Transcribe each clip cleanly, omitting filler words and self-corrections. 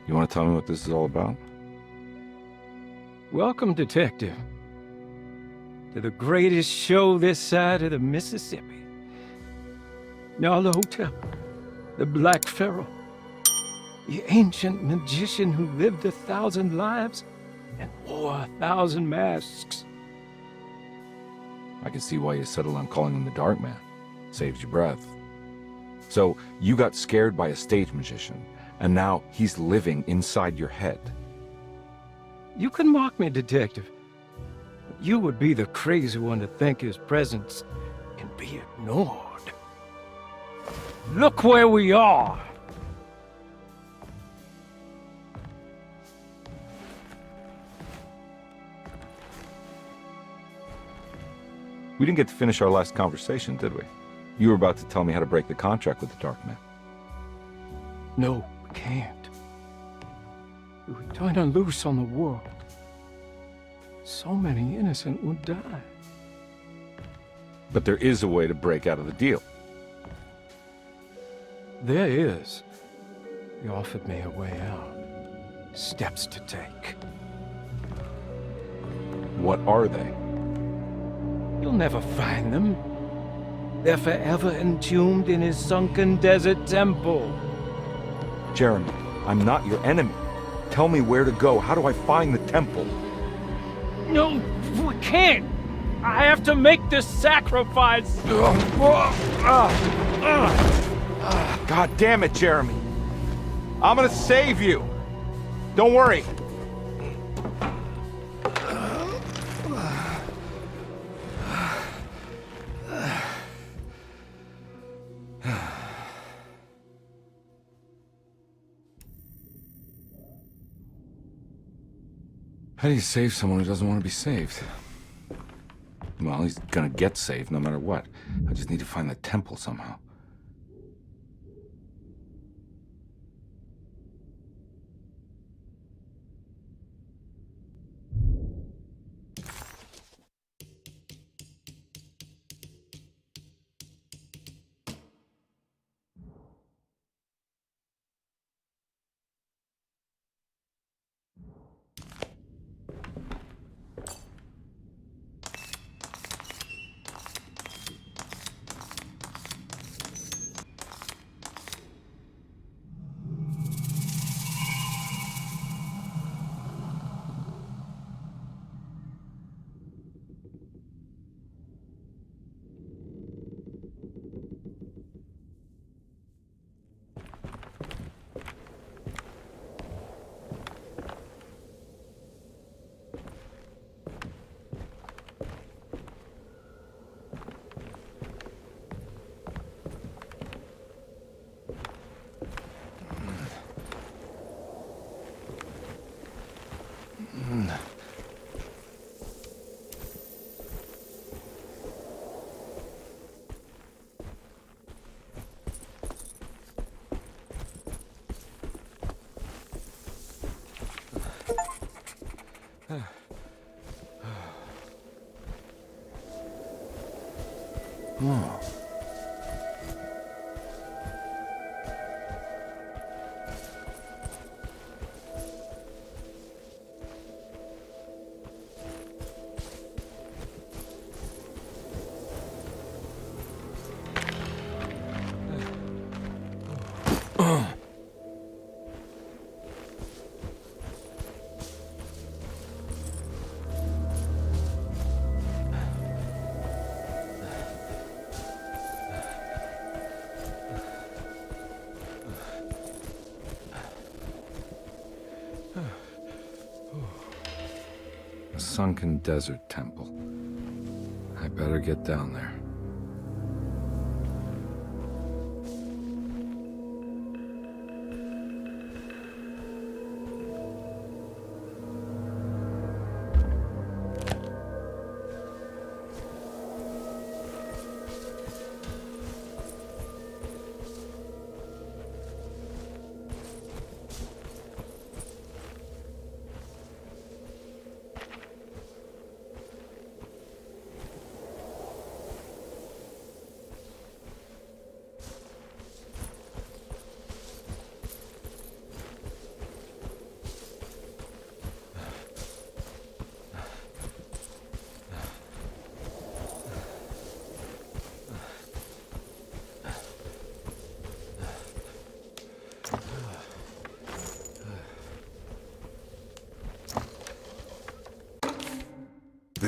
You want to tell me what this is all about? Welcome, Detective, to the greatest show this side of the Mississippi. Now the hotel, the Black Pharaoh, the ancient magician who lived 1,000 lives and wore 1,000 masks. I can see why you settled on calling him the Dark Man. Saves your breath. So, you got scared by a stage magician, and now he's living inside your head. You can mock me, Detective, but you would be the crazy one to think his presence can be ignored. Look where we are! We didn't get to finish our last conversation, did we? You were about to tell me how to break the contract with the Dark Man. No, we can't. We would turn her loose on the world. So many innocent would die. But there is a way to break out of the deal. There is. You offered me a way out. Steps to take. What are they? You'll never find them. They're forever entombed in his sunken desert temple. Jeremy, I'm not your enemy. Tell me where to go. How do I find the temple? No, we can't. I have to make this sacrifice. God damn it, Jeremy. I'm gonna save you. Don't worry. How do you save someone who doesn't want to be saved? Well, he's gonna get saved no matter what. I just need to find the temple somehow. Oh. A sunken desert temple. I better get down there.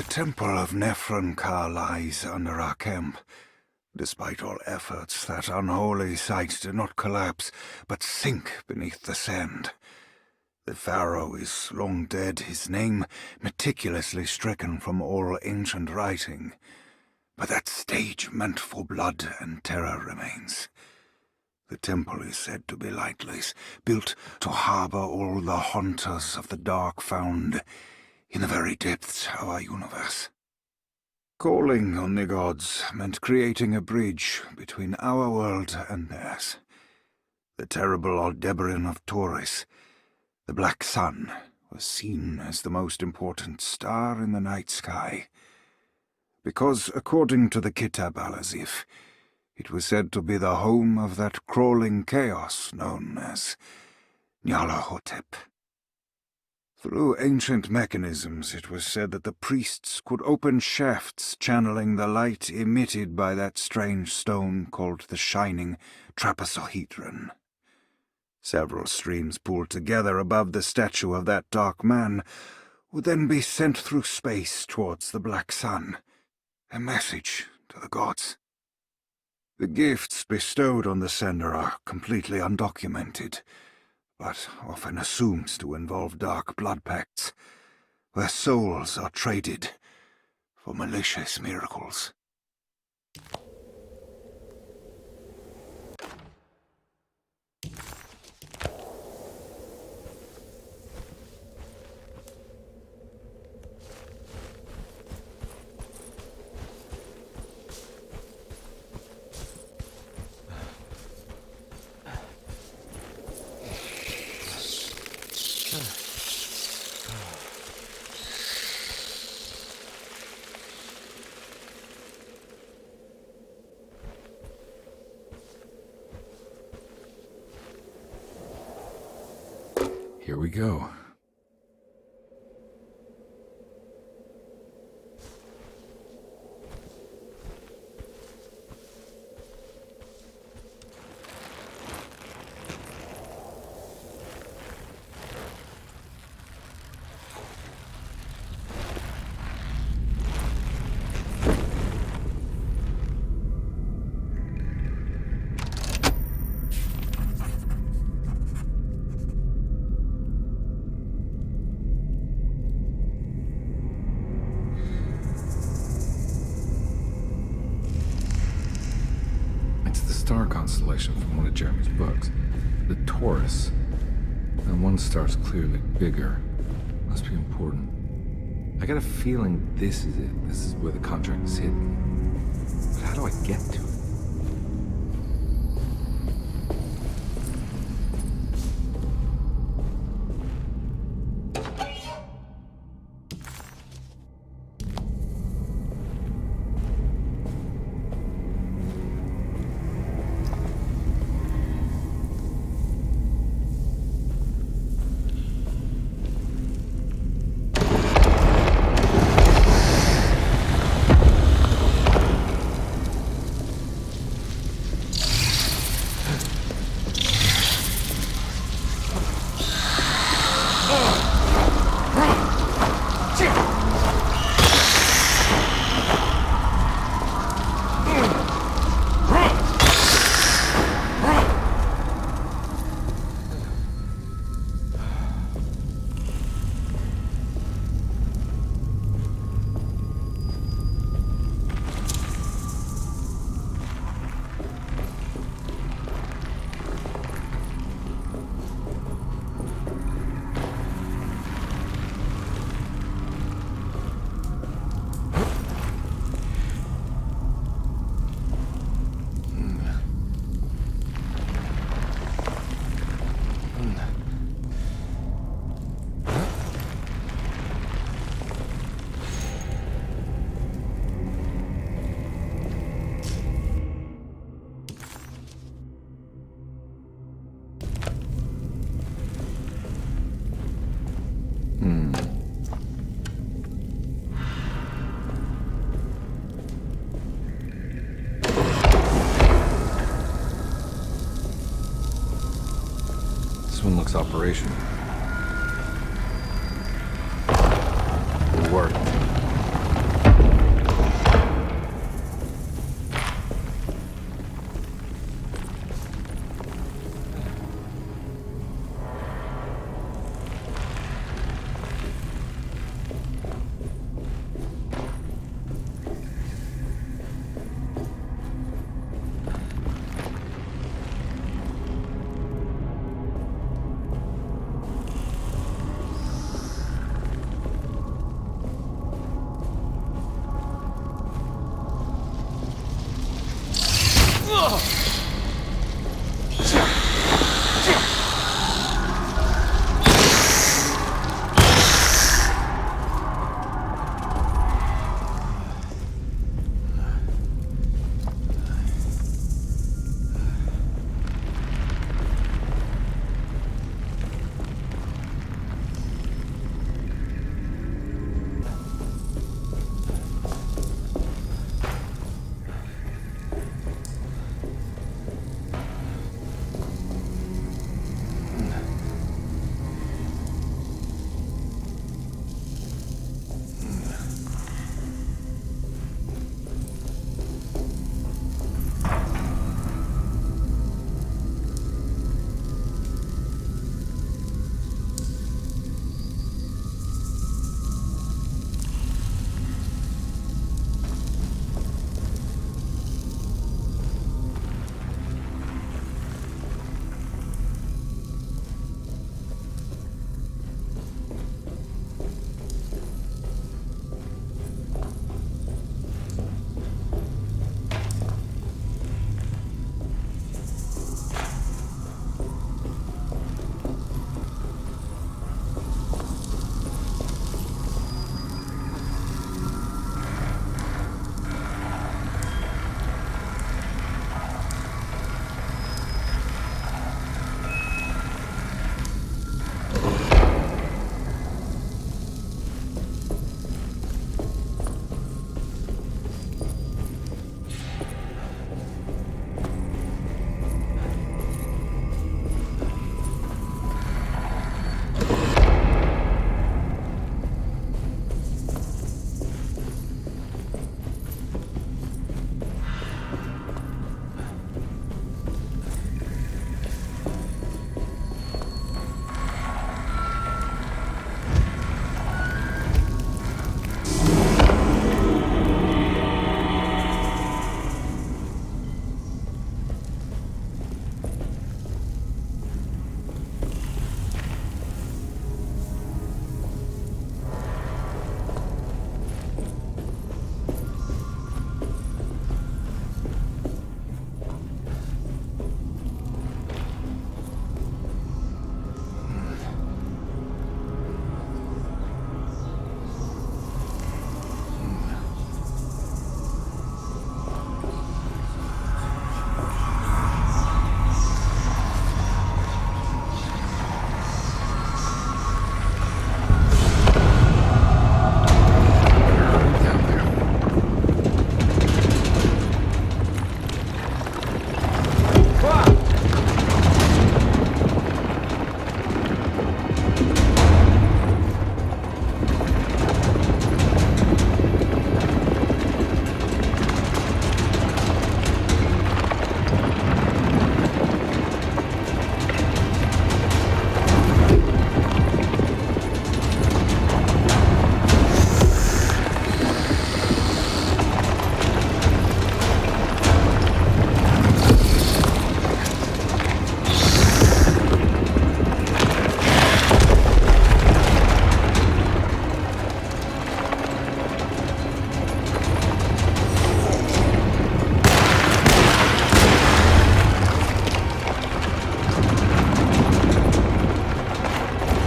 temple of Nephron-Ka lies under our camp. Despite all efforts, that unholy site did not collapse, but sink beneath the sand. The pharaoh is long dead, his name meticulously stricken from all ancient writing. But that stage meant for blood and terror remains. The temple is said to be lightless, built to harbor all the haunters of the dark found in the very depths of our universe. Calling on the gods meant creating a bridge between our world and theirs. The terrible Aldebaran of Taurus, the Black Sun, was seen as the most important star in the night sky, because, according to the Kitab al-Azif, it was said to be the home of that crawling chaos known as Nyarlathotep. Through ancient mechanisms, it was said that the priests could open shafts channeling the light emitted by that strange stone called the Shining Trapezohedron. Several streams pooled together above the statue of that dark man would then be sent through space towards the Black Sun, a message to the gods. The gifts bestowed on the sender are completely undocumented, but often assumed to involve dark blood pacts, where souls are traded for malicious miracles. Here we go. Star constellation from one of Jeremy's books. The Taurus. And one star's clearly bigger. Must be important. I got a feeling this is it. This is where the contract is hidden. But how do I get to it? This one looks operational. It worked.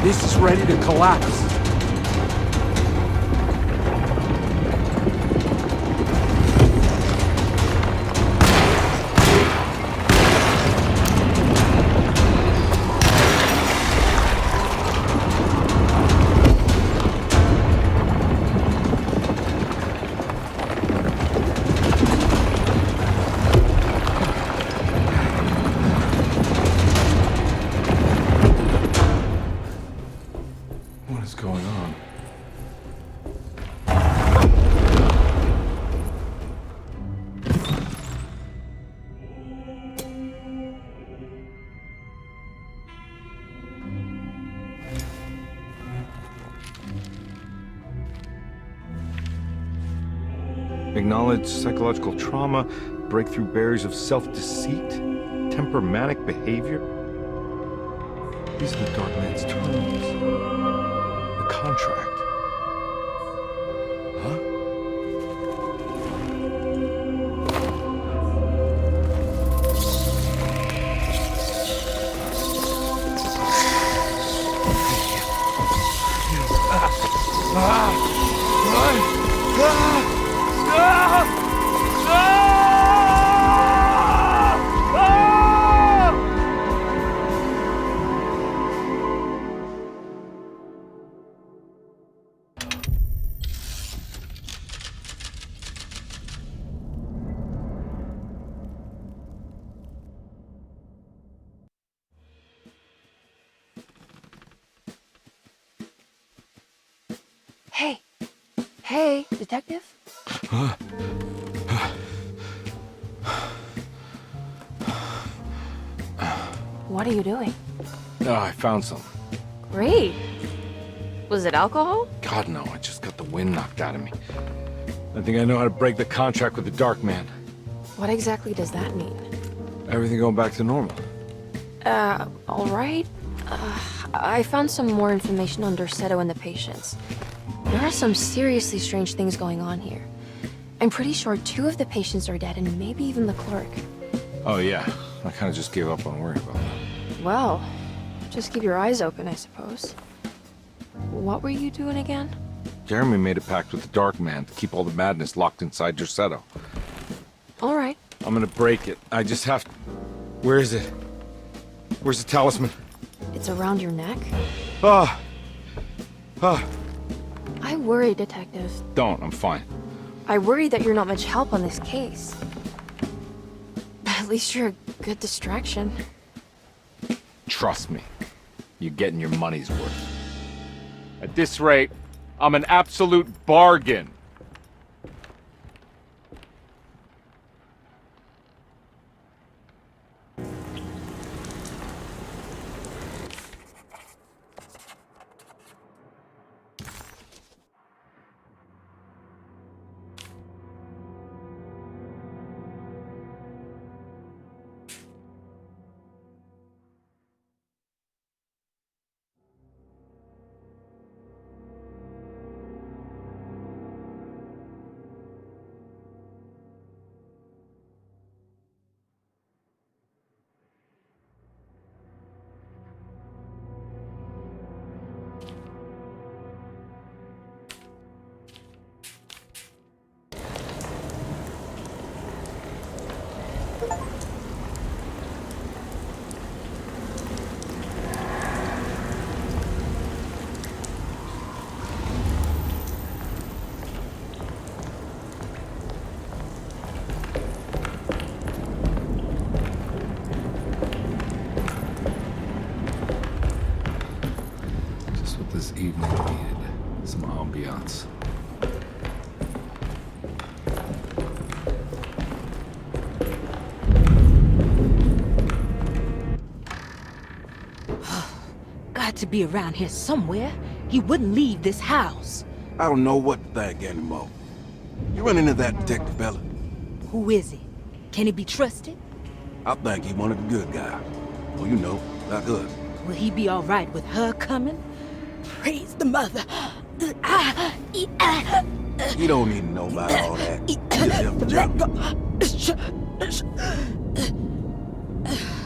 This is ready to collapse. What is going on? Acknowledge psychological trauma, break through barriers of self-deceit, temper manic behavior. These are the Dark Man's terms. The contract. Huh? Hey. Hey, detective? What are you doing? Oh, I found some. Great. Was it alcohol? God, no, I just got the wind knocked out of me. I think I know how to break the contract with the Dark Man. What exactly does that mean? Everything going back to normal. All right. I found some more information on Dorsetto and the patients. There are some seriously strange things going on here. I'm pretty sure 2 of the patients are dead and maybe even the clerk. Oh, yeah. I kind of just gave up on worrying about that. Well, just keep your eyes open, I suppose. What were you doing again? Jeremy made a pact with the Dark Man to keep all the madness locked inside Dorsetto. All right. I'm gonna break it. I just have to... Where is it? Where's the talisman? It's around your neck? Ah! I worry, detective. Don't, I'm fine. I worry that you're not much help on this case. At least you're a good distraction. Trust me. You're getting your money's worth. At this rate, I'm an absolute bargain. This evening needed some ambiance. Got to be around here somewhere. He wouldn't leave this house. I don't know what to think anymore. You run into that detective fella? Who is he? Can he be trusted? I think he one of the good guys. Well, you know, like us. Will he be all right with her coming? Praise the mother. You don't need to know about all that.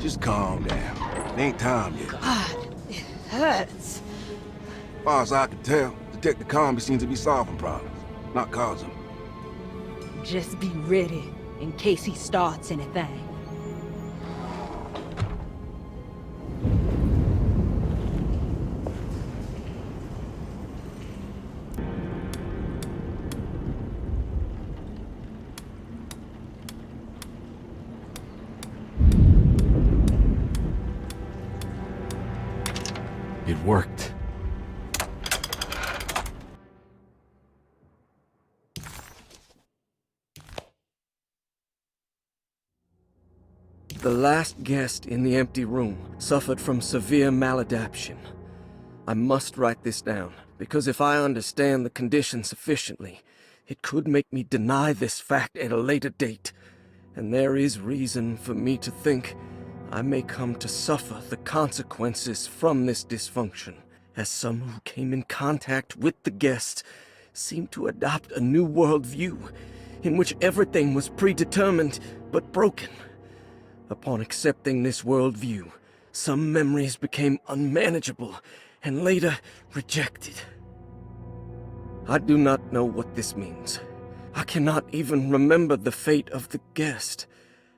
Just calm down. It ain't time yet. God, it hurts. far as I can tell, Detective Comby seems to be solving problems, not causing them. Just be ready in case he starts anything. It worked. The last guest in the empty room suffered from severe maladaptation. I must write this down, because if I understand the condition sufficiently, it could make me deny this fact at a later date, and there is reason for me to think I may come to suffer the consequences from this dysfunction, as some who came in contact with the guest seemed to adopt a new worldview in which everything was predetermined but broken. Upon accepting this worldview, some memories became unmanageable and later rejected. I do not know what this means. I cannot even remember the fate of the guest.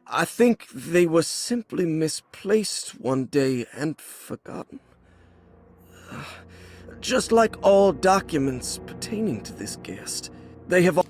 I think they were simply misplaced one day and forgotten. Just like all documents pertaining to this guest, they have all...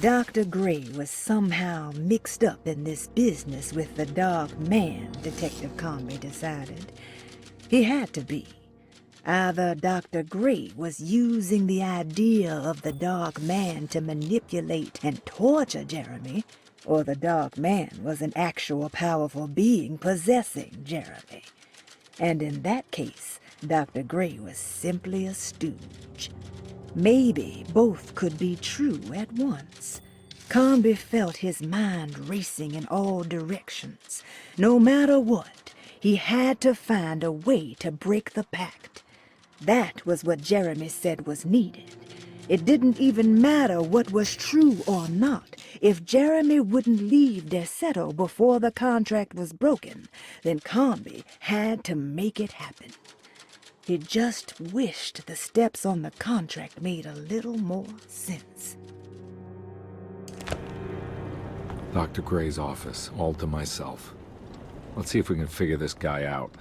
Dr. Gray was somehow mixed up in this business with the Dark Man, Detective Comby decided. He had to be. Either Dr. Gray was using the idea of the Dark Man to manipulate and torture Jeremy, or the Dark Man was an actual powerful being possessing Jeremy. And in that case, Dr. Gray was simply a stooge. Maybe both could be true at once. Comby felt his mind racing in all directions. No matter what, he had to find a way to break the pact. That was what Jeremy said was needed. It didn't even matter what was true or not. If Jeremy wouldn't leave Desetto before the contract was broken, then Comby had to make it happen. He just wished the steps on the contract made a little more sense. Dr. Gray's office, all to myself. Let's see if we can figure this guy out.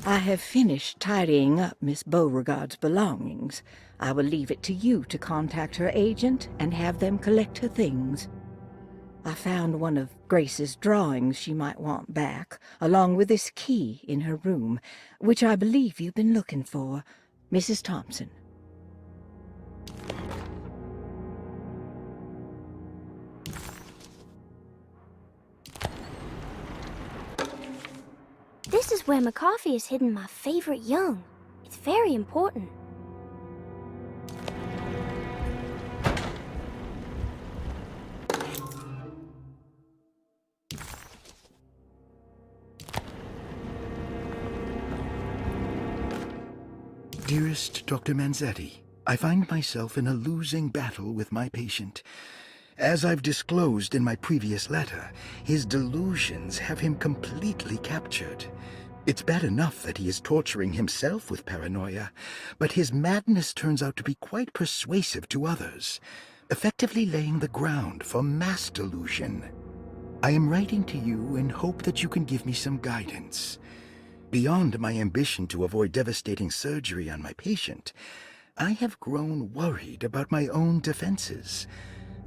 I have finished tidying up Miss Beauregard's belongings. I will leave it to you to contact her agent and have them collect her things. I found one of Grace's drawings she might want back, along with this key in her room, which I believe you've been looking for, Mrs. Thompson. This is where McCarthy has hidden my favorite young. It's very important. Dearest Dr. Manzetti, I find myself in a losing battle with my patient. As I've disclosed in my previous letter, his delusions have him completely captured. It's bad enough that he is torturing himself with paranoia, but his madness turns out to be quite persuasive to others, effectively laying the ground for mass delusion. I am writing to you in hope that you can give me some guidance. Beyond my ambition to avoid devastating surgery on my patient, I have grown worried about my own defenses.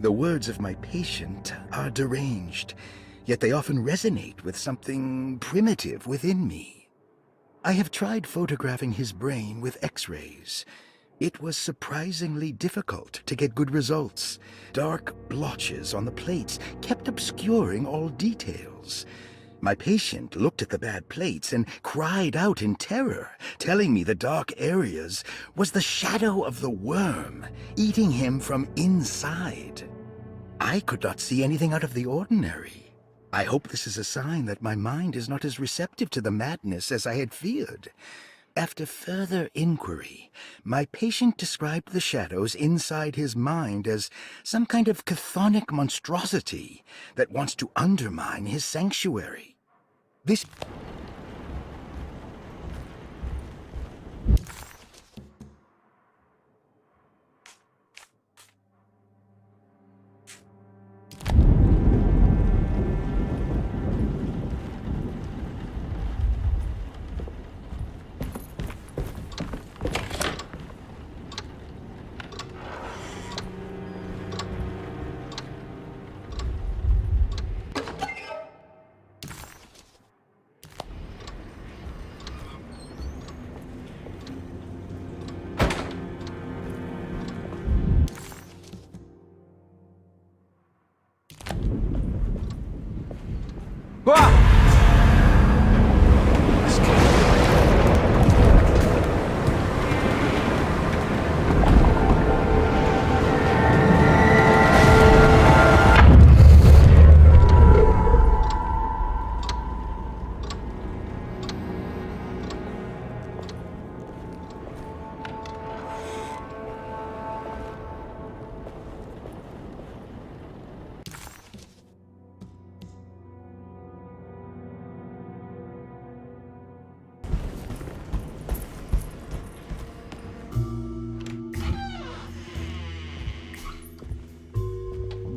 The words of my patient are deranged, yet they often resonate with something primitive within me. I have tried photographing his brain with X-rays. It was surprisingly difficult to get good results. Dark blotches on the plates kept obscuring all details. My patient looked at the bad plates and cried out in terror, telling me the dark areas was the shadow of the worm eating him from inside. I could not see anything out of the ordinary. I hope this is a sign that my mind is not as receptive to the madness as I had feared. After further inquiry, my patient described the shadows inside his mind as some kind of chthonic monstrosity that wants to undermine his sanctuary. This...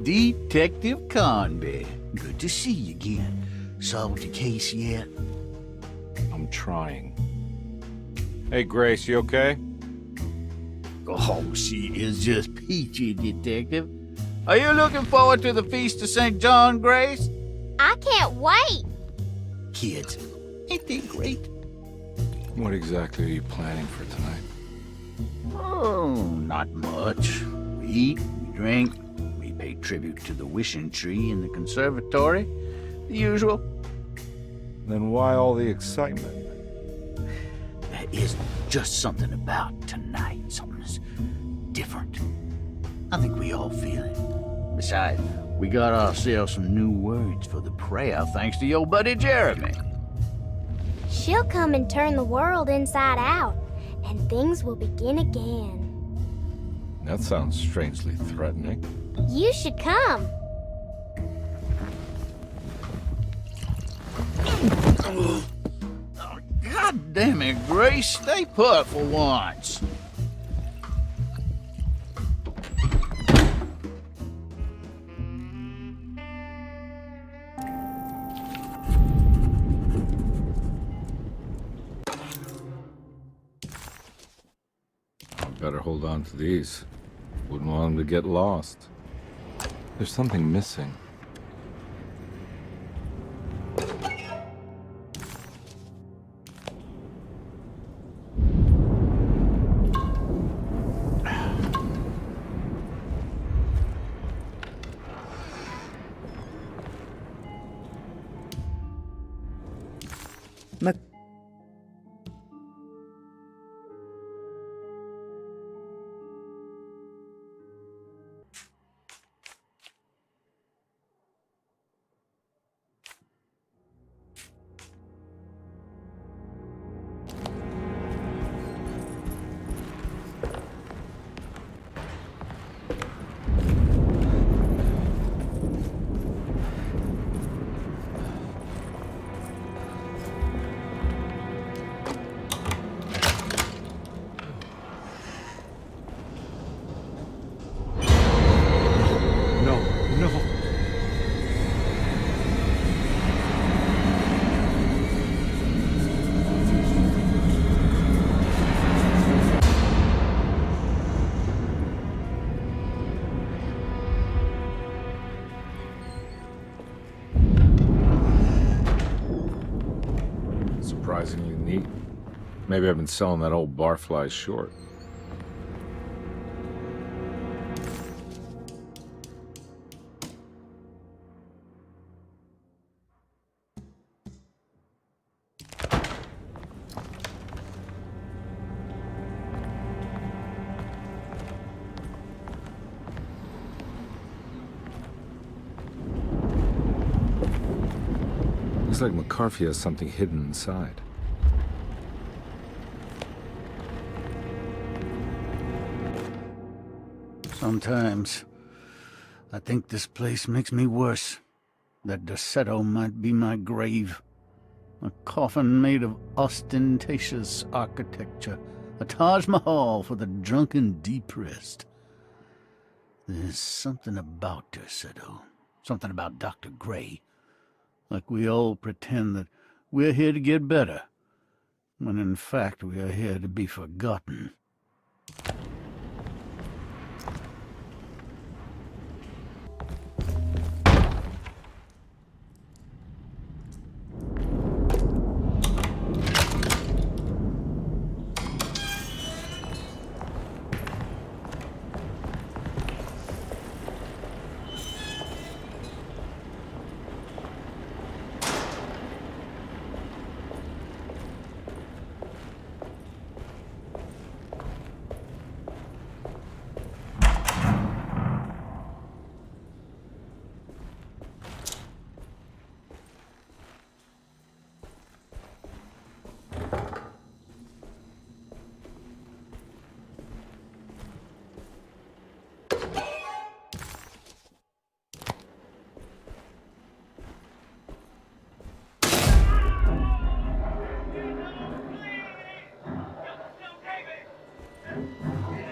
Detective Conby. Good to see you again. Solved your case yet? I'm trying. Hey, Grace, you okay? Oh, she is just peachy, Detective. Are you looking forward to the Feast of St. John, Grace? I can't wait. Kids, ain't they great? What exactly are you planning for tonight? Oh, not much. We eat, we drink, we pay tribute to the wishing tree in the conservatory. The usual. Then why all the excitement? There is just something about tonight. Something's different. I think we all feel it. Besides, we got ourselves some new words for the prayer thanks to your buddy Jeremy. She'll come and turn the world inside out, and things will begin again. That sounds strangely threatening. You should come. Oh, God damn it, Grace. Stay put for once. Better hold on to these. Wouldn't want them to get lost. There's something missing. Surprisingly neat. Maybe I've been selling that old barfly short. Looks like McCarthy has something hidden inside. Sometimes I think this place makes me worse. That Desetto might be my grave. A coffin made of ostentatious architecture. A Taj Mahal for the drunken depressed. There's something about Desetto. Something about Dr. Gray. Like we all pretend that we're here to get better, when in fact we are here to be forgotten.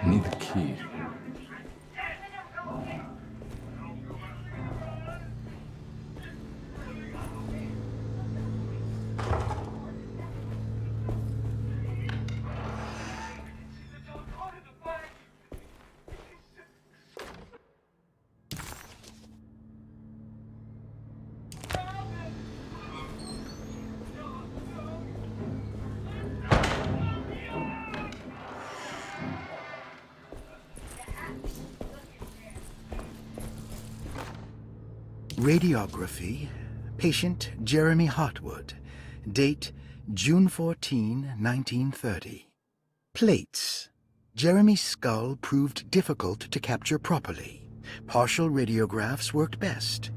I need the key. Radiography. Patient Jeremy Hartwood. Date June 14, 1930. Plates. Jeremy's skull proved difficult to capture properly. Partial radiographs worked best.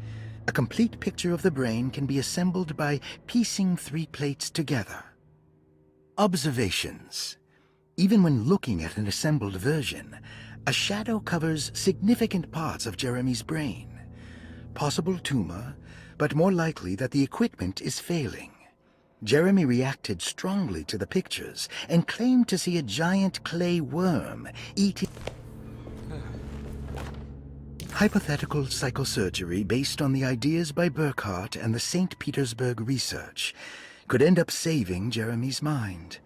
A complete picture of the brain can be assembled by piecing 3 plates together. Observations. Even when looking at an assembled version, a shadow covers significant parts of Jeremy's brain. Possible tumor, but more likely that the equipment is failing. Jeremy reacted strongly to the pictures and claimed to see a giant clay worm eating. Hypothetical psychosurgery based on the ideas by Burkhardt and the St. Petersburg research could end up saving Jeremy's mind.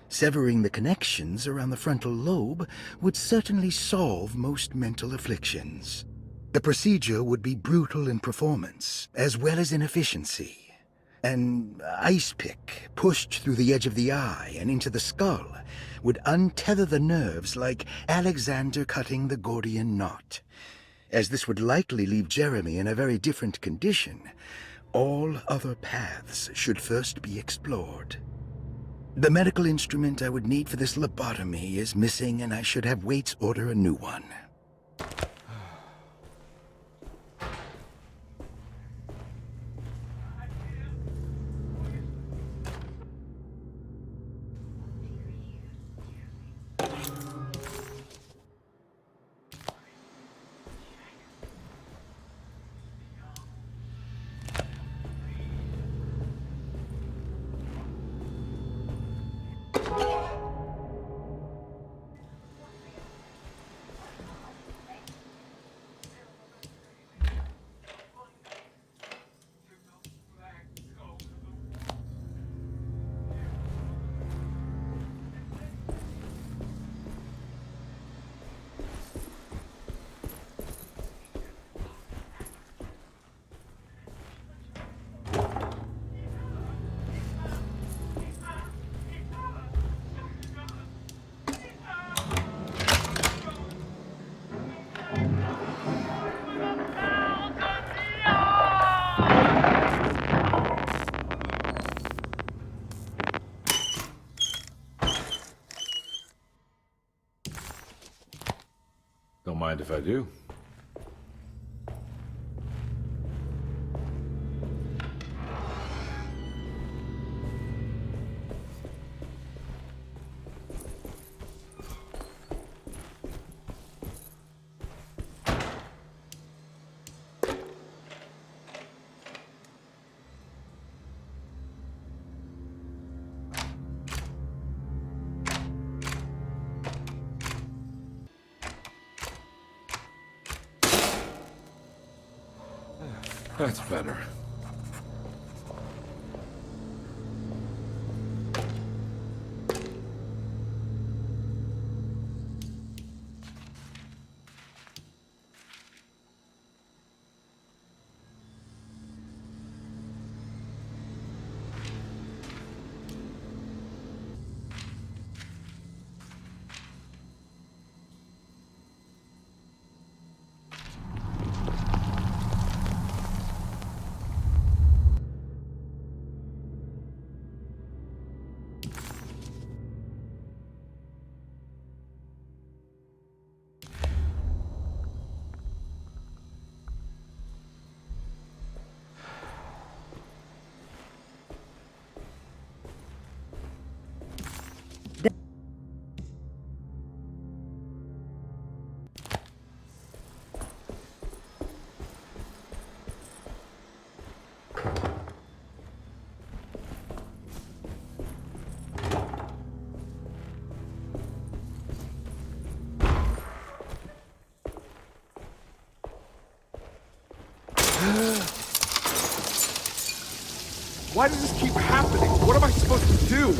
Severing the connections around the frontal lobe would certainly solve most mental afflictions. The procedure would be brutal in performance, as well as in efficiency. An ice pick pushed through the edge of the eye and into the skull would untether the nerves like Alexander cutting the Gordian knot. As this would likely leave Jeremy in a very different condition, all other paths should first be explored. The medical instrument I would need for this lobotomy is missing, and I should have Waits order a new one. Don't mind if I do. That's better. Why does this keep happening? What am I supposed to do?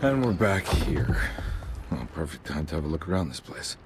And we're back here. Well, perfect time to have a look around this place.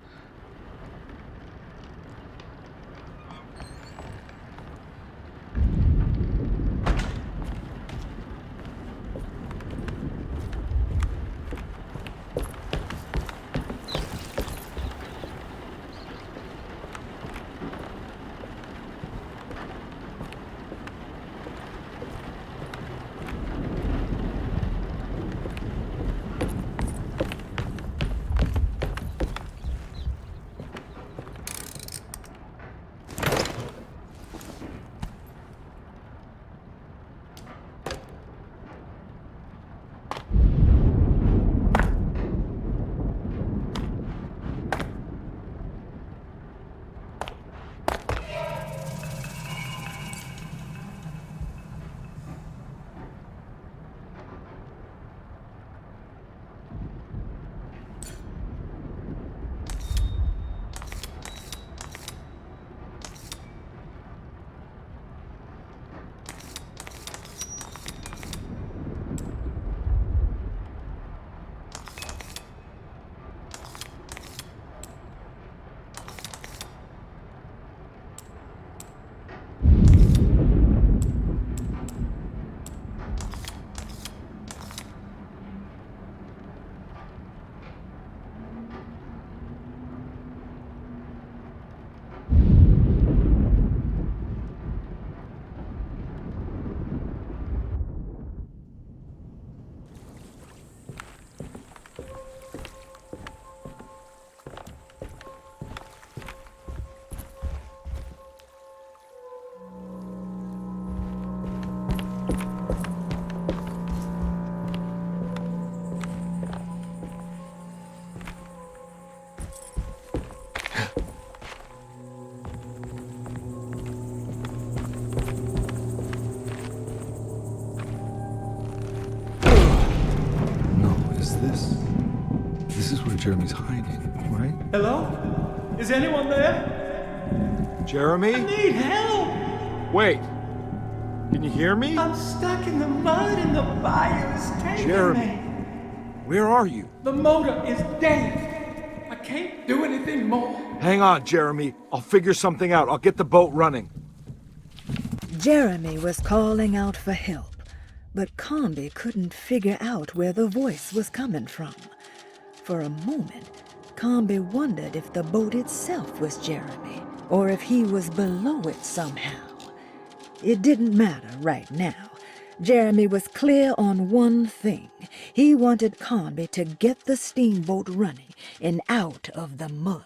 This is where Jeremy's hiding, right? Hello? Is anyone there? Jeremy? I need help! Wait. Can you hear me? I'm stuck in the mud and the fire is taking Jeremy, me. where are you? The motor is dead. I can't do anything more. Hang on, Jeremy. I'll figure something out. I'll get the boat running. Jeremy was calling out for help, But Combi couldn't figure out where the voice was coming from. For a moment, Combi wondered if the boat itself was Jeremy, or if he was below it somehow. It didn't matter right now. Jeremy was clear on one thing. He wanted Combi to get the steamboat running and out of the mud.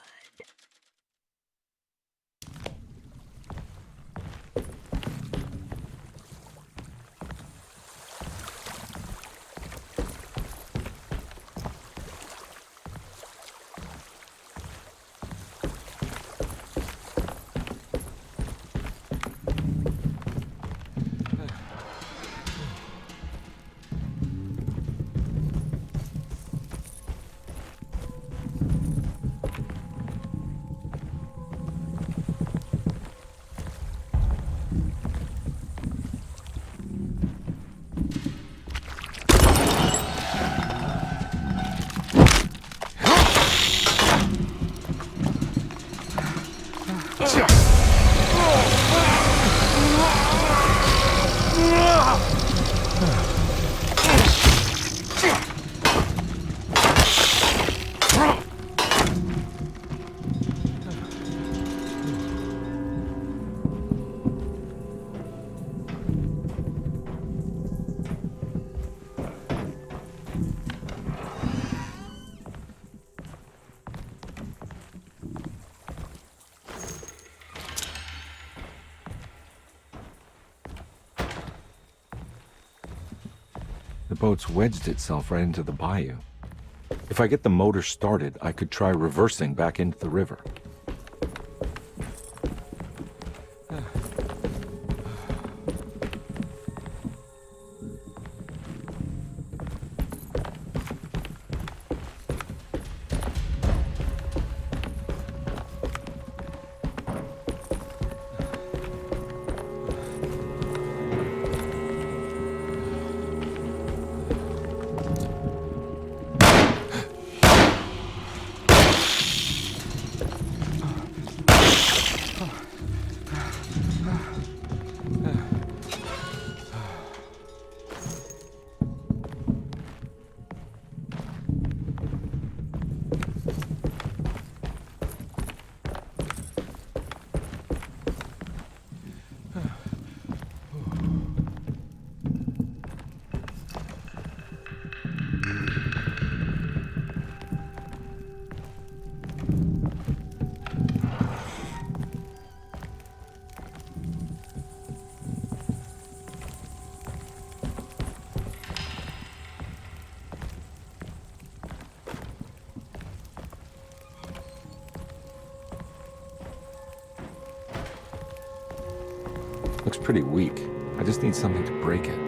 The boat's wedged itself right into the bayou. If I get the motor started, I could try reversing back into the river. Looks pretty weak. I just need something to break it.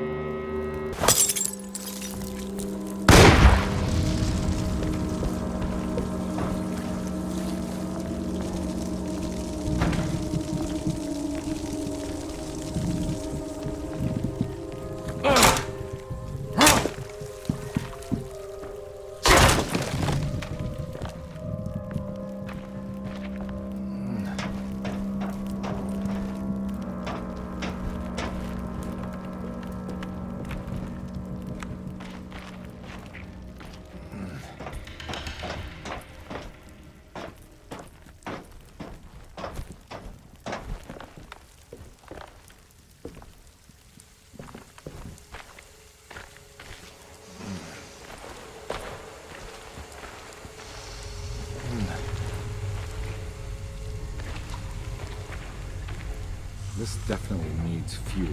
This definitely needs fuel.